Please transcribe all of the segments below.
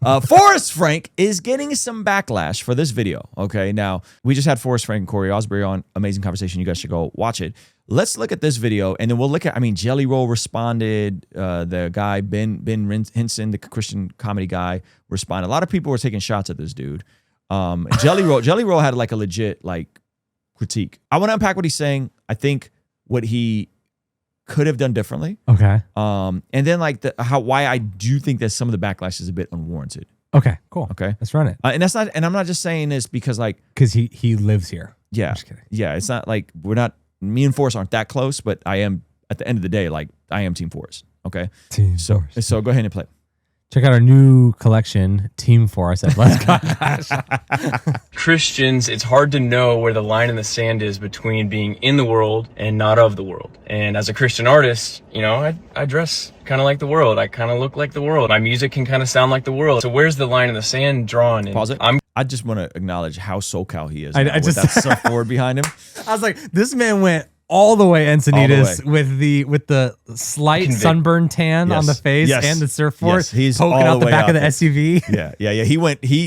Forrest Frank is getting some backlash for this video. Okay, now we just had Forrest Frank and Corey Osbury on. Amazing conversation. You guys should go watch it. Let's look at this video, and then we'll look at. I mean, Jelly Roll responded. The guy Ben Henson, the Christian comedy guy, responded. A lot of people were taking shots at this dude. Jelly Roll had like a legit like critique. I want to unpack what he's saying. I think what he could have done differently. Okay. And then like why I do think that some of the backlash is a bit unwarranted. Okay, cool. Okay. Let's run it. And that's not, and I'm not just saying this because like, because he lives here. Yeah. I'm just kidding. Yeah. It's not like me and Forrest aren't that close, but I am at the end of the day, like I am Team Forrest. Okay. So go ahead and play. Check out our new collection, Team Forrest at Let's Backlash. Christians, it's hard to know where the line in the sand is between being in the world and not of the world. And as a Christian artist, you know, I dress kind of like the world. I kind of look like the world. My music can kind of sound like the world. So where's the line in the sand drawn? And pause it. I just want to acknowledge how SoCal he is. I with just that surfboard behind him. I was like, this man went all the way Encinitas with the slight sunburn tan on the face and the surfboard. He's poking out the back of the SUV. Yeah.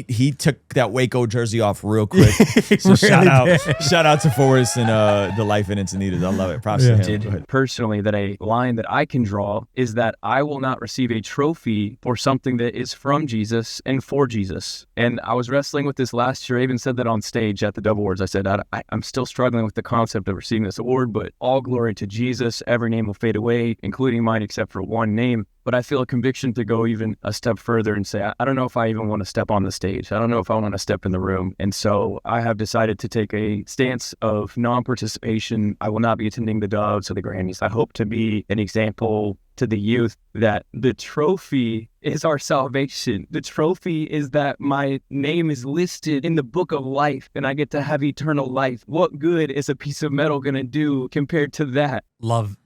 He took that Waco jersey off real quick. So really shout out to Forrest and the life in Encinitas. I love it. Props to him. Personally, that a line that I can draw is that I will not receive a trophy for something that is from Jesus and for Jesus. And I was wrestling with this last year. I even said that on stage at the Double Awards. I said, I'm still struggling with the concept of receiving this award, but all glory to Jesus. Every name will fade away, including mine, except for one name. But I feel a conviction to go even a step further and say, I don't know if I even want to step on the stage. I don't know if I want to step in the room. And so I have decided to take a stance of non-participation. I will not be attending the Doves or the Grammys. I hope to be an example to the youth that the trophy is our salvation. The trophy is that my name is listed in the book of life and I get to have eternal life. What good is a piece of metal going to do compared to that? Love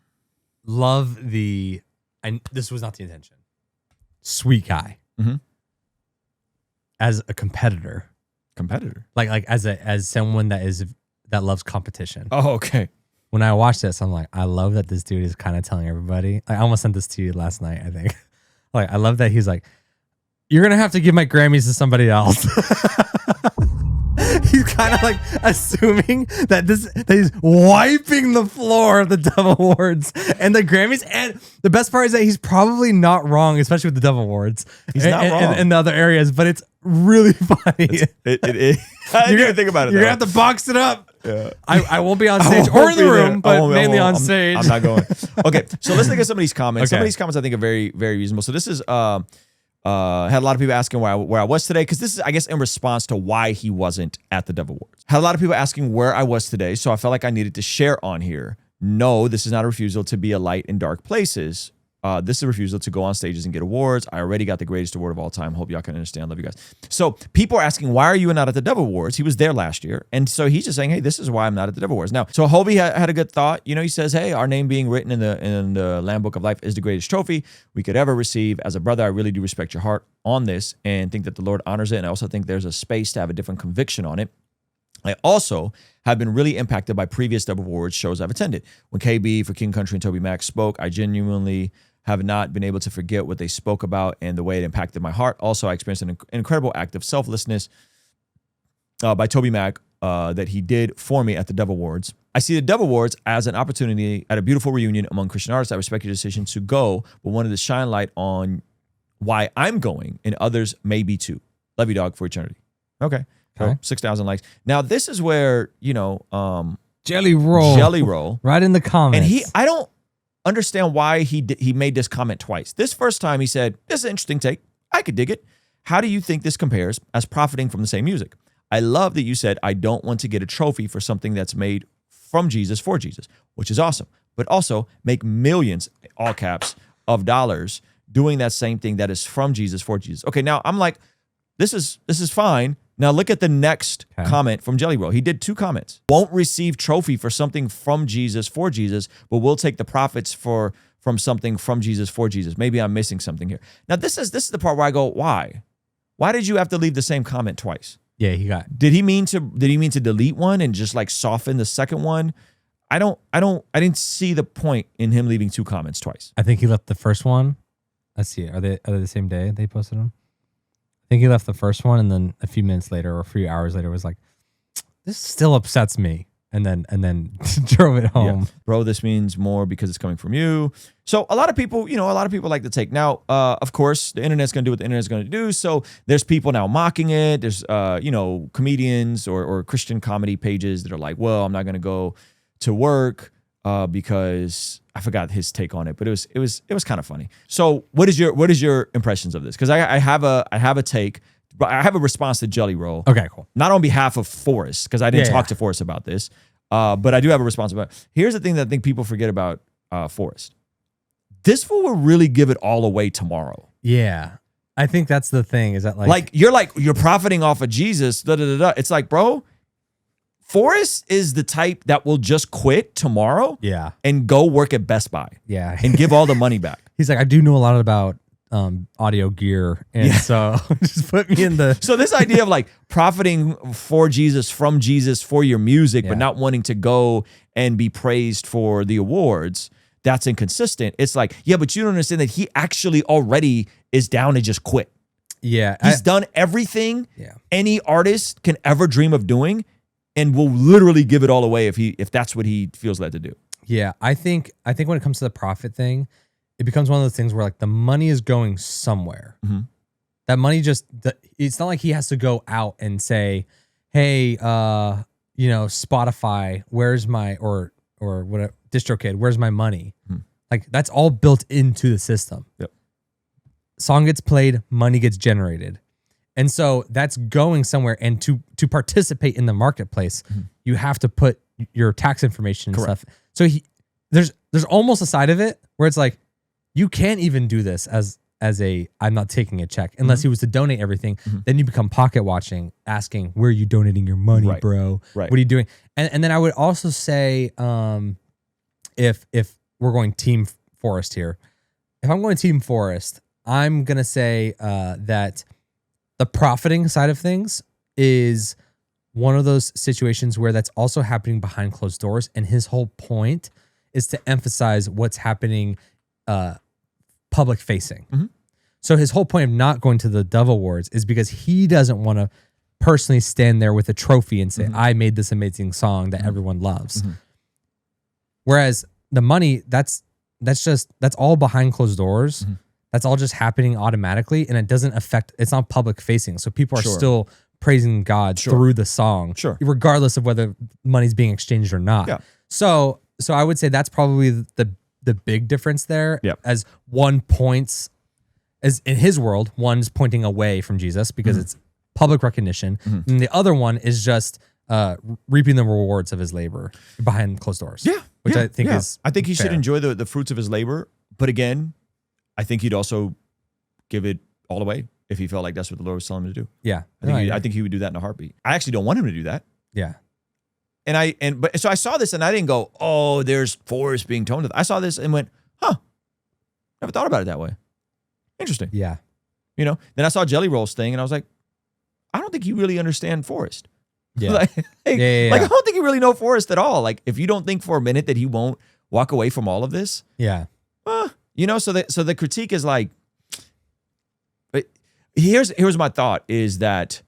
the, and this was not the intention. Sweet guy. Mm-hmm. As a competitor, like as someone that loves competition. Oh, okay. When I watched this, I'm like, I love that this dude is kind of telling everybody. I almost sent this to you last night, I think. Like, I love that he's like, you're going to have to give my Grammys to somebody else. He's kind of like assuming that he's wiping the floor of the Dove Awards and the Grammys. And the best part is that he's probably not wrong, especially with the Dove Awards. He's not wrong in the other areas, but it's really funny. It is. I didn't even think about it. You're going to have to box it up. Yeah. I won't be on stage or in the room, but mainly on stage. I'm not going. Okay, so let's look at some of these comments. Some of these comments I think are very, very reasonable. So this is had a lot of people asking where I was today, because this is, I guess, in response to why he wasn't at the Dove Awards. Had a lot of people asking where I was today, so I felt like I needed to share on here. No, this is not a refusal to be a light in dark places. This is a refusal to go on stages and get awards. I already got the greatest award of all time. Hope y'all can understand. Love you guys. So people are asking, why are you not at the Dove Awards? He was there last year. And so he's just saying, hey, this is why I'm not at the Dove Awards. Now, so Hobie had a good thought. You know, he says, hey, our name being written in the Lamb Book of Life is the greatest trophy we could ever receive. As a brother, I really do respect your heart on this and think that the Lord honors it. And I also think there's a space to have a different conviction on it. I also have been really impacted by previous Dove Awards shows I've attended. When KB for King Country and Toby Mac spoke, I genuinely have not been able to forget what they spoke about and the way it impacted my heart. Also, I experienced an incredible act of selflessness by Toby Mac that he did for me at the Dove Awards. I see the Dove Awards as an opportunity at a beautiful reunion among Christian artists. I respect your decision to go, but wanted to shine light on why I'm going and others may be too. Love you, dog, for eternity. Okay. 6,000 likes. Now, this is where, you know, Jelly Roll. Right in the comments. And I don't understand why he made this comment twice. This first time he said, this is an interesting take. I could dig it. How do you think this compares as profiting from the same music? I love that you said, I don't want to get a trophy for something that's made from Jesus for Jesus, which is awesome. But also make millions, all caps, of dollars doing that same thing that is from Jesus for Jesus. Okay, now I'm like, this is fine. Now look at the next comment from Jelly Roll. He did 2 comments. Won't receive trophy for something from Jesus for Jesus, but we'll take the profits from something from Jesus for Jesus. Maybe I'm missing something here. Now this is the part where I go, why? Why did you have to leave the same comment twice? Yeah, he got. Did he mean to delete one and just like soften the second one? I didn't see the point in him leaving 2 comments twice. I think he left the first one. Let's see. Are they the same day they posted them? I think he left the first one, and then a few minutes later or a few hours later was like, this still upsets me. And then drove it home. Yeah. Bro, this means more because it's coming from you. So a lot of people, like to take. Now, of course, the internet's going to do what the internet's going to do. So there's people now mocking it. There's, comedians or Christian comedy pages that are like, well, I'm not going to go to work because I forgot his take on it, but it was kind of funny. So what is your impressions of this? Because I have a take. But I have a response to Jelly Roll. Okay, cool. Not on behalf of Forrest, because I didn't talk to Forrest about this. But I do have a response about it. Here's the thing that I think people forget about Forrest. This fool will really give it all away tomorrow. Yeah. I think that's the thing, is that you're profiting off of Jesus. Da, da, da, da. It's like, bro, Forrest is the type that will just quit tomorrow and go work at Best Buy. Yeah. And give all the money back. He's like, I do know a lot about audio gear, and so just put me in the so this idea of like profiting for Jesus, from Jesus, for your music, but not wanting to go and be praised for the awards, that's inconsistent. It's like, yeah, but you don't understand that he actually already is down to just quit. He's done everything any artist can ever dream of doing, and will literally give it all away if that's what he feels led to do. I think when it comes to the profit thing, it becomes one of those things where like the money is going somewhere. Mm-hmm. That money it's not like he has to go out and say, hey, Spotify, where's my, or whatever, DistroKid, where's my money? Mm-hmm. Like that's all built into the system. Yep. Song gets played, money gets generated. And so that's going somewhere. And to participate in the marketplace, you have to put your tax information and stuff. So there's almost a side of it where it's like, you can't even do this as I'm not taking a check unless he was to donate everything. Then you become pocket watching, asking, where are you donating your money, bro? Right. What are you doing? And then I would also say, if we're going Team Forrest here, if I'm going Team Forrest, I'm going to say that the profiting side of things is one of those situations where that's also happening behind closed doors. And his whole point is to emphasize what's happening public facing. So his whole point of not going to the Dove Awards is because he doesn't want to personally stand there with a trophy and say, I made this amazing song that everyone loves. Whereas the money, that's all behind closed doors. That's all just happening automatically, and it doesn't affect, it's not public facing. So people are still praising God through the song, regardless of whether money's being exchanged or not. So I would say that's probably the big difference there. As one points, as in his world, one's pointing away from Jesus because it's public recognition, and the other one is just reaping the rewards of his labor behind closed doors. Which I think is I think he should enjoy the fruits of his labor, but again, I think he'd also give it all away if he felt like that's what the Lord was telling him to do. I think he would do that in a heartbeat. I actually don't want him to do that. But so I saw this and I didn't go, oh, there's Forrest being tone deaf. I saw this and went, never thought about it that way. Interesting. Then I saw Jelly Roll's thing and I was like, I don't think you really understand Forrest. Like I don't think you really know Forrest at all. Like if you don't think for a minute that he won't walk away from all of this. So the critique is like, here's my thought is that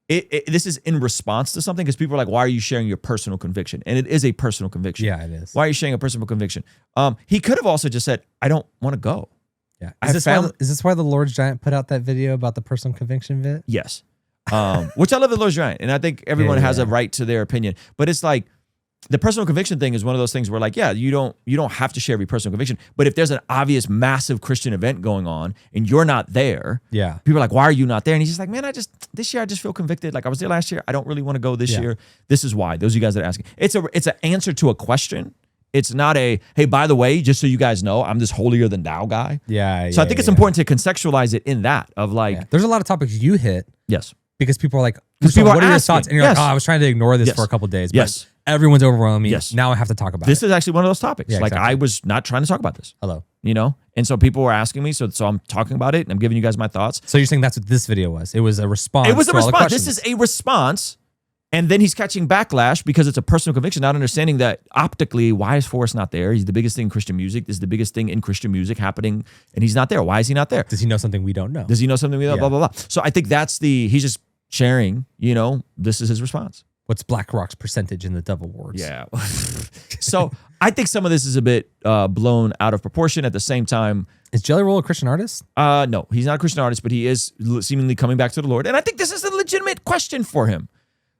this is in response to something because people are like, why are you sharing your personal conviction? And it is a personal conviction. It is. Why are you sharing a personal conviction? He could have also just said, I don't want to go. Is this why the Lord's Giant put out that video about the personal conviction bit? Yes. Which I love the Lord's Giant. And I think everyone has a right to their opinion. But it's like, the personal conviction thing is one of those things where like, you don't have to share every personal conviction. But if there's an obvious massive Christian event going on and you're not there, people are like, why are you not there? And he's just like, man, this year I just feel convicted. Like I was there last year. I don't really want to go this year. This is why. Those of you guys that are asking. It's an answer to a question. It's not a, hey, by the way, just so you guys know, I'm this holier than thou guy. So I think it's important to contextualize it in that of like. There's a lot of topics you hit. Yes. Because people are like, what are your thoughts? And you're like, I was trying to ignore this for a couple of days. But everyone's overwhelming me. Now I have to talk about this. This is actually one of those topics. Like I was not trying to talk about this. And so people were asking me. So I'm talking about it and I'm giving you guys my thoughts. So you're saying that's what this video was? It was a response. It was a response. This is a response And then he's catching backlash because it's a personal conviction, not understanding that optically, why is Forrest not there? He's the biggest thing in Christian music. This is the biggest thing in Christian music happening, and he's not there. Why is he not there? Does he know something we don't know? Does he know something we don't? Blah, blah, blah. So I think he's just sharing, this is his response. What's BlackRock's percentage in the Dove Awards? Yeah. So I think some of this is a bit blown out of proportion. At the same time, is Jelly Roll a Christian artist? No, he's not a Christian artist, but he is seemingly coming back to the Lord. And I think this is a legitimate question for him.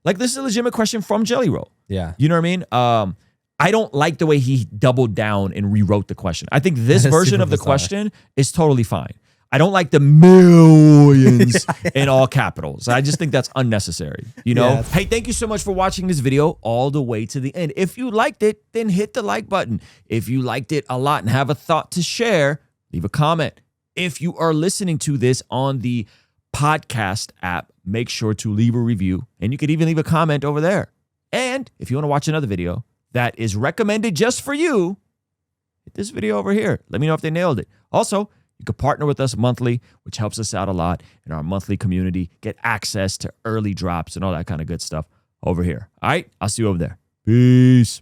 Like, this is a legitimate question from Jelly Roll. Yeah. You know what I mean? I don't like the way he doubled down and rewrote the question. I think this version of the question is totally fine. I don't like the millions in all capitals. I just think that's unnecessary, Yeah. Hey, thank you so much for watching this video all the way to the end. If you liked it, then hit the like button. If you liked it a lot and have a thought to share, leave a comment. If you are listening to this on the podcast app, make sure to leave a review, and you could even leave a comment over there. And if you want to watch another video that is recommended just for you, hit this video over here. Let me know if they nailed it. Also, you can partner with us monthly, which helps us out a lot in our monthly community, get access to early drops and all that kind of good stuff over here. All right, I'll see you over there. Peace.